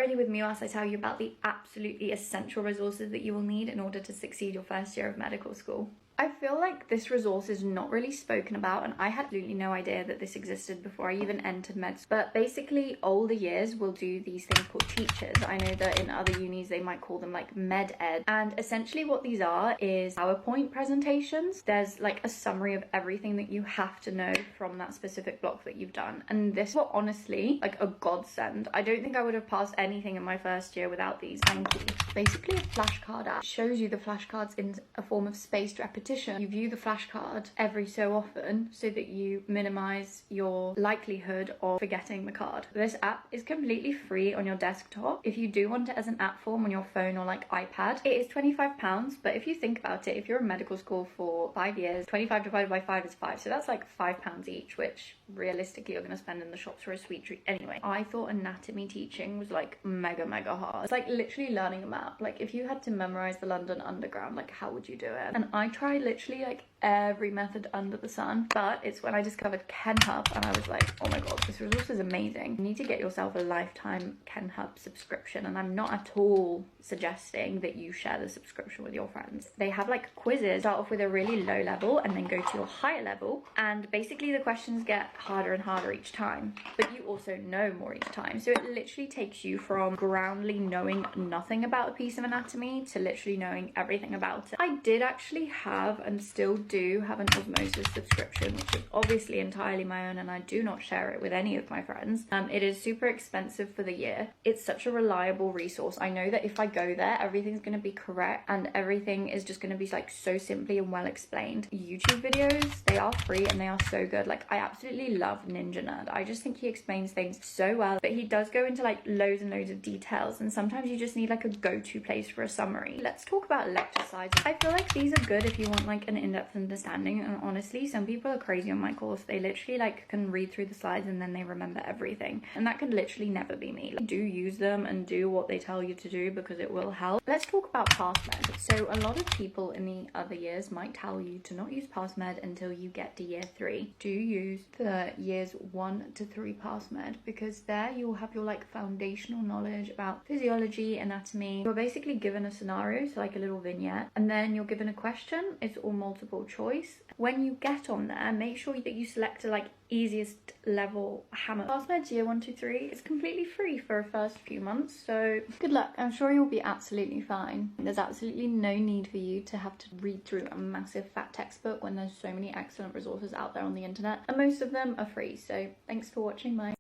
Ready with me whilst I tell you about the absolutely essential resources that you will need in order to succeed your first year of medical school. I feel like this resource is not really spoken about, and I had absolutely no idea that this existed before I even entered med school. But basically, older years will do these things called teachers. I know that in other unis they might call them like med ed, and essentially what these are is PowerPoint presentations. There's like a summary of everything that you have to know from that specific block that you've done, and this was honestly like a godsend. I don't think I would have passed anything in my first year without these. Thank you. Basically, a flashcard app shows you the flashcards in a form of spaced repetition. You view the flashcard every so often so that you minimize your likelihood of forgetting the card. This app is completely free on your desktop. If you do want it as an app form on your phone or like iPad, it is £25. But if you think about it, if you're in medical school for 5 years, 25 divided by 5 is 5. So that's like £5 each, which realistically you're going to spend in the shops for a sweet treat anyway. I thought anatomy teaching was like mega hard. It's like literally learning a map. Like if you had to memorize the London Underground, like how would you do it? And I tried literally like every method under the sun, but it's when I discovered KenHub and I was like, oh my god, this resource is amazing. You need to get yourself a lifetime KenHub subscription, and I'm not at all suggesting that you share the subscription with your friends. They have like quizzes, start off with a really low level and then go to your higher level, and basically the questions get harder and harder each time, but you also know more each time. So it literally takes you from groundly knowing nothing about a piece of anatomy to literally knowing everything about it. I did actually have and still do have an osmosis subscription, which is obviously entirely my own, and I do not share it with any of my friends. It is super expensive for the year. It's such a reliable resource. I know that if I go there, everything's going to be correct and everything is just going to be like so simply and well explained. YouTube videos, they are free and they are so good. Like I absolutely love Ninja Nerd. I just think he explains things so well, but he does go into like loads and loads of details, and sometimes you just need like a go-to place for a summary. Let's talk about lecture slides. I feel like these are good if you want like an in-depth understanding, and honestly some people are crazy on my course. They literally like can read through the slides and then they remember everything, and that could literally never be me. Like, do use them and do what they tell you to do because it will help. Let's talk about PassMed. So a lot of people in the other years might tell you to not use PassMed until you get to year 3. Do use the years 1 to 3 PassMed, because there you'll have your like foundational knowledge about physiology, anatomy. You're basically given a scenario, so like a little vignette, and then you're given a question. It's all multiple choice. When you get on there, make sure that you select a like easiest level hammer. PassMed's year 1 to 3 is completely free for a first few months, so good luck. I'm sure you'll be absolutely fine. There's absolutely no need for you to have to read through a massive fat textbook when there's so many excellent resources out there on the internet, and most of them are free. So thanks for watching my